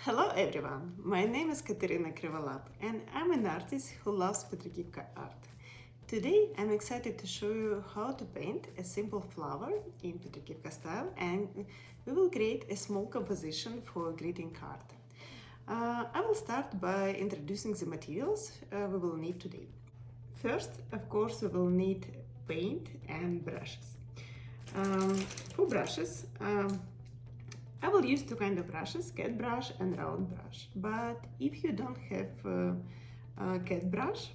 Hello everyone, my name is Katerina Krivolap and I'm an artist who loves Petrykivka art. Today I'm excited to show you how to paint a simple flower in Petrykivka style, and we will create a small composition for a greeting card. I will start by introducing the materials we will need today. First, of course, we will need paint and brushes. For brushes, I will use two kinds of brushes, cat brush and round brush. But if you don't have a cat brush,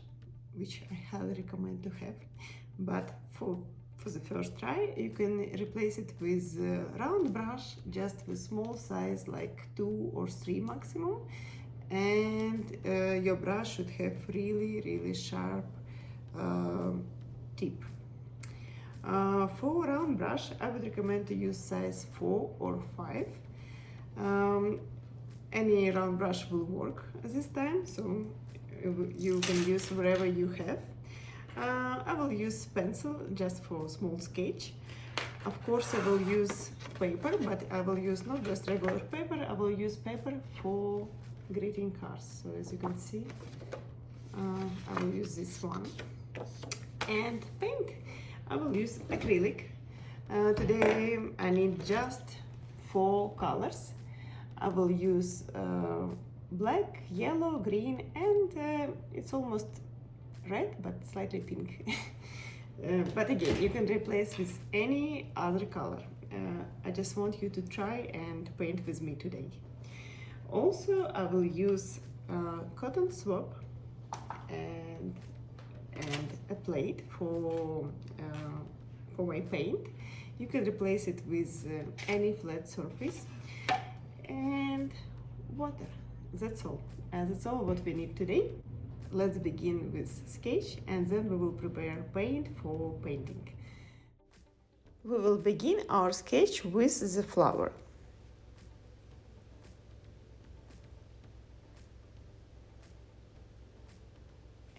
which I highly recommend to have, but for the first try, you can replace it with a round brush, just with small size, like 2 or 3 maximum. And your brush should have really sharp tip. For round brush, I would recommend to use size 4 or 5. Any round brush will work this time, so you can use wherever you have. I will use pencil just for small sketch. Of course, I will use paper, but I will use not just regular paper, I will use paper for greeting cards. So as you can see, I will use this one. And paint, I will use acrylic. Today I need just 4 colors. I will use black, yellow, green, and it's almost red but slightly pink. But again, you can replace with any other color. I just want you to try and paint with me today. Also, I will use cotton swab and a plate for my paint. You can replace it with any flat surface and water. That's all. That's all what we need today. Let's begin with sketch, and then we will prepare paint for painting. We will begin our sketch with the flower.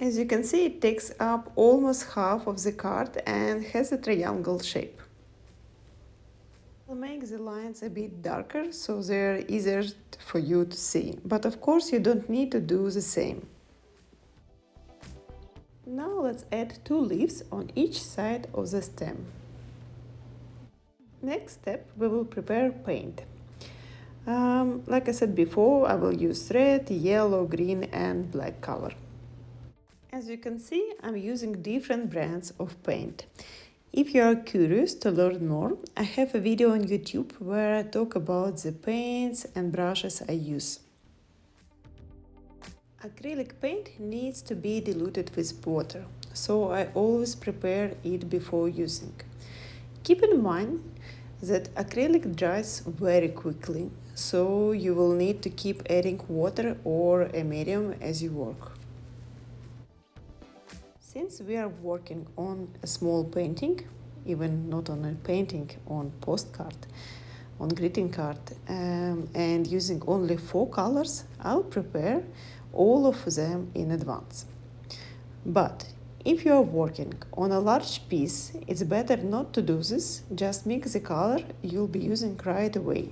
As you can see, it takes up almost half of the card and has a triangle shape. I'll make the lines a bit darker so they're easier for you to see, but of course you don't need to do the same. Now let's add 2 leaves on each side of the stem. Next step, we will prepare paint. Like I said before, I will use red, yellow, green and black color. As you can see, I'm using different brands of paint. If you are curious to learn more, I have a video on YouTube where I talk about the paints and brushes I use. Acrylic paint needs to be diluted with water, so I always prepare it before using. Keep in mind that acrylic dries very quickly, so you will need to keep adding water or a medium as you work. Since we are working on a small painting, even not on a painting, on postcard, on greeting card, and using only 4 colors, I'll prepare all of them in advance. But if you are working on a large piece, it's better not to do this, just mix the color you'll be using right away.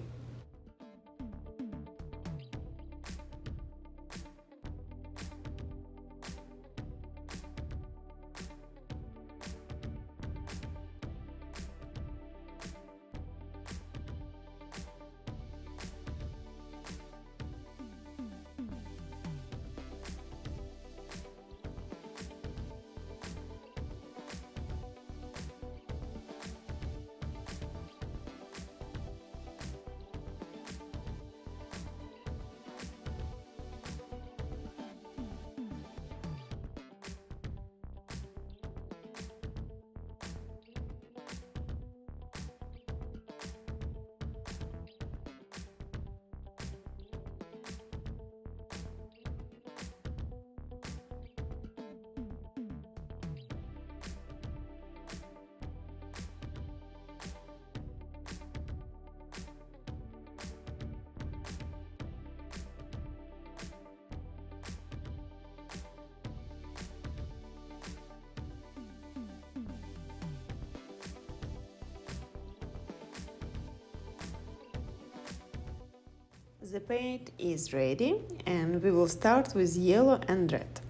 The paint is ready and we will start with yellow and red.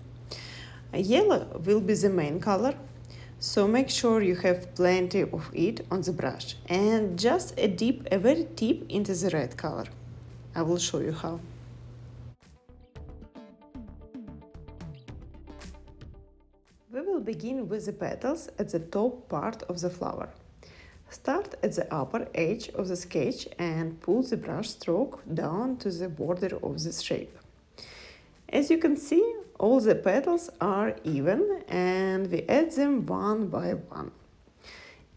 Yellow will be the main color, so make sure you have plenty of it on the brush and just a very deep into the red color. I will show you how. We will begin with the petals at the top part of the flower. Start at the upper edge of the sketch and pull the brush stroke down to the border of the shape. As you can see, all the petals are even and we add them one by one.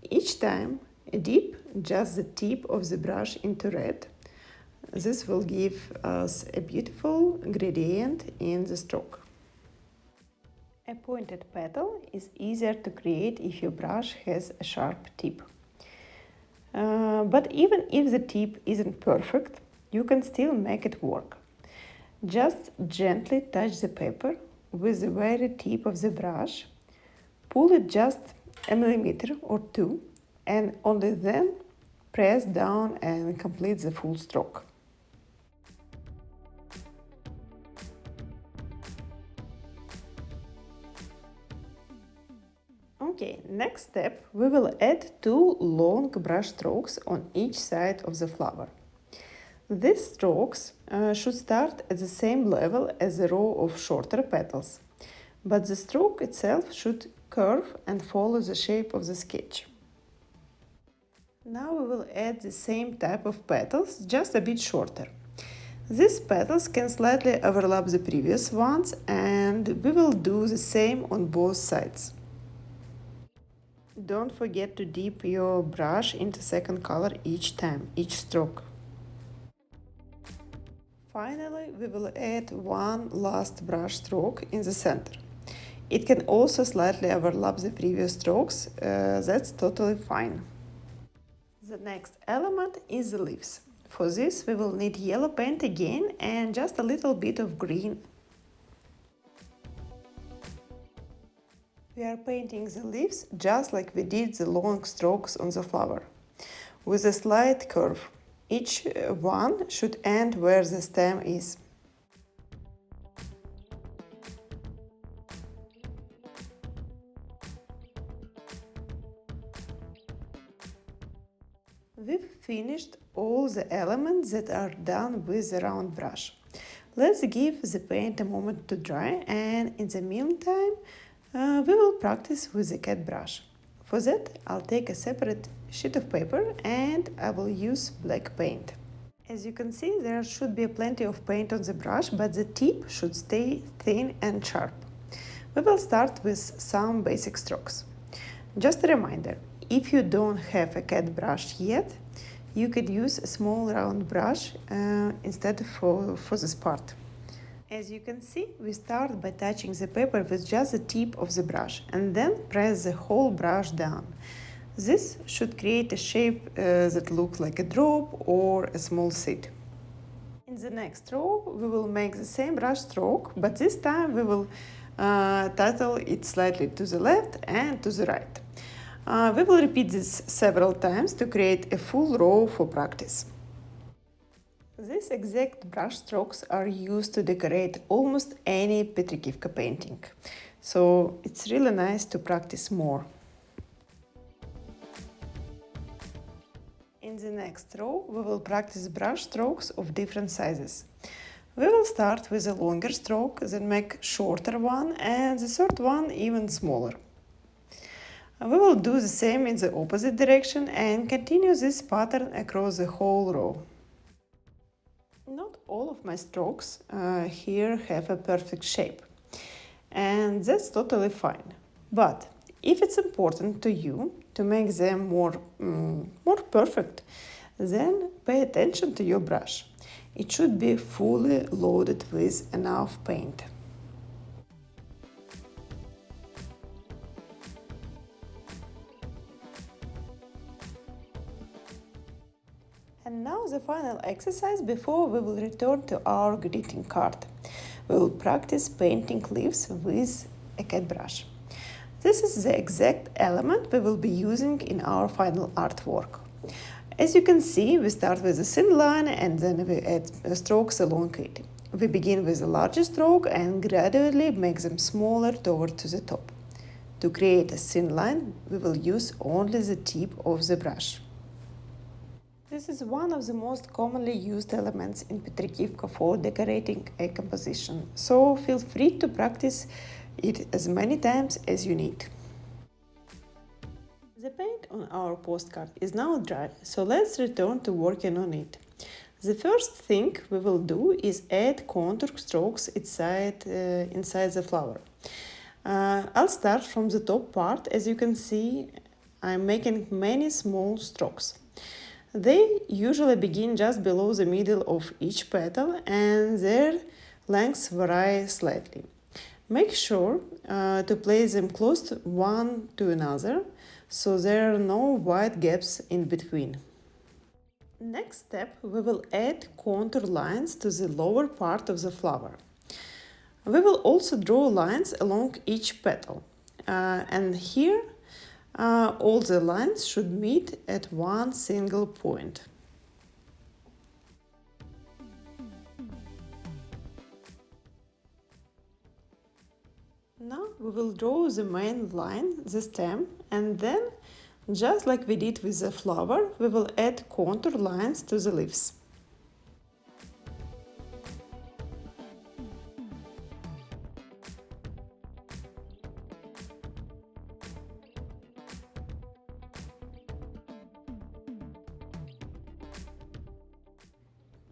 Each time, dip just the tip of the brush into red. This will give us a beautiful gradient in the stroke. A pointed petal is easier to create if your brush has a sharp tip. But even if the tip isn't perfect, you can still make it work. Just gently touch the paper with the very tip of the brush, pull it just a millimeter or two, and only then press down and complete the full stroke. Okay, next step, we will add 2 long brush strokes on each side of the flower. These strokes should start at the same level as the row of shorter petals, but the stroke itself should curve and follow the shape of the sketch. Now we will add the same type of petals, just a bit shorter. These petals can slightly overlap the previous ones, and we will do the same on both sides. Don't forget to dip your brush into second color each time, each stroke. Finally, we will add one last brush stroke in the center. It can also slightly overlap the previous strokes, that's totally fine. The next element is the leaves. For this, we will need yellow paint again and just a little bit of green. We are painting the leaves just like we did the long strokes on the flower, with a slight curve. Each one should end where the stem is. We've finished all the elements that are done with the round brush. Let's give the paint a moment to dry, and in the meantime, we will practice with the cat brush. For that, I'll take a separate sheet of paper and I will use black paint. As you can see, there should be plenty of paint on the brush, but the tip should stay thin and sharp. We will start with some basic strokes. Just a reminder, if you don't have a cat brush yet, you could use a small round brush instead for this part. As you can see, we start by touching the paper with just the tip of the brush and then press the whole brush down. This should create a shape that looks like a drop or a small seed. In the next row, we will make the same brush stroke, but this time we will title it slightly to the left and to the right. We will repeat this several times to create a full row for practice. These exact brush strokes are used to decorate almost any Petrykivka painting, so it's really nice to practice more. In the next row, we will practice brush strokes of different sizes. We will start with a longer stroke, then make shorter one, and the third one even smaller. We will do the same in the opposite direction and continue this pattern across the whole row. Not all of my strokes here have a perfect shape, and that's totally fine. But if it's important to you to make them more perfect, then pay attention to your brush. It should be fully loaded with enough paint. And now the final exercise before we will return to our greeting card. We will practice painting leaves with a cat brush. This is the exact element we will be using in our final artwork. As you can see, we start with a thin line and then we add strokes along it. We begin with a larger stroke and gradually make them smaller toward to the top. To create a thin line, we will use only the tip of the brush. This is one of the most commonly used elements in Petrykivka for decorating a composition, so feel free to practice it as many times as you need. The paint on our postcard is now dry, so let's return to working on it. The first thing we will do is add contour strokes inside the flower. I'll start from the top part. As you can see, I'm making many small strokes. They usually begin just below the middle of each petal and their lengths vary slightly. Make sure to place them close one to another so there are no wide gaps in between. Next step, we will add contour lines to the lower part of the flower. We will also draw lines along each petal. And here, all the lines should meet at one single point. Now we will draw the main line, the stem, and then, just like we did with the flower, we will add contour lines to the leaves.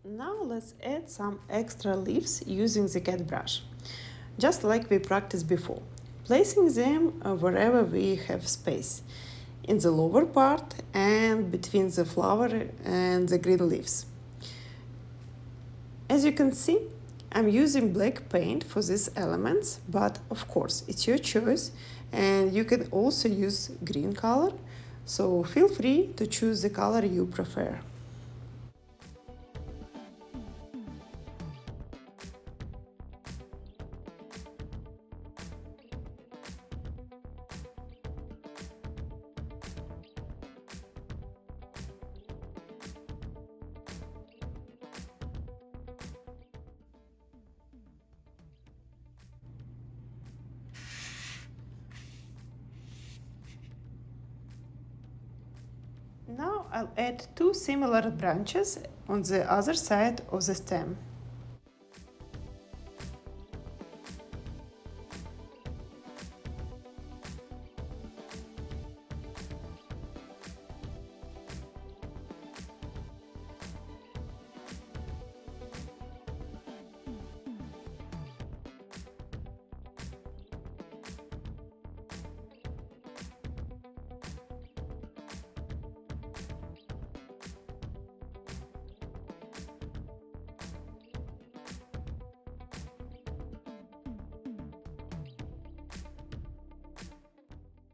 Now let's add some extra leaves using the cat brush, just like we practiced before, placing them wherever we have space, in the lower part and between the flower and the green leaves. As you can see, I'm using black paint for these elements, but of course it's your choice and you can also use green color, so feel free to choose the color you prefer. Now I'll add two similar branches on the other side of the stem.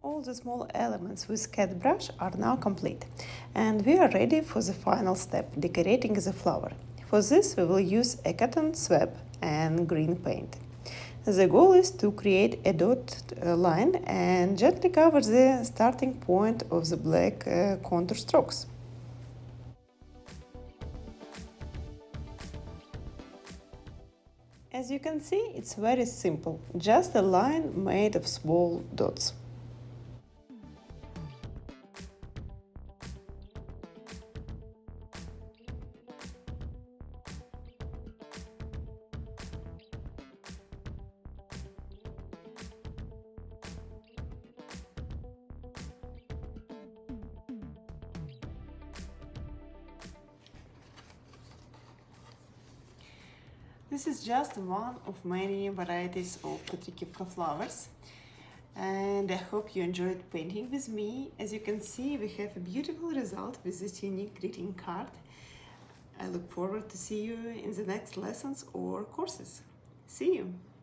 All the small elements with cat brush are now complete, and we are ready for the final step, decorating the flower. For this we will use a cotton swab and green paint. The goal is to create a dotted line and gently cover the starting point of the black contour strokes. As you can see, it's very simple, just a line made of small dots. This is just one of many varieties of Petrykivka flowers, and I hope you enjoyed painting with me. As you can see, we have a beautiful result with this unique greeting card. I look forward to see you in the next lessons or courses. See you!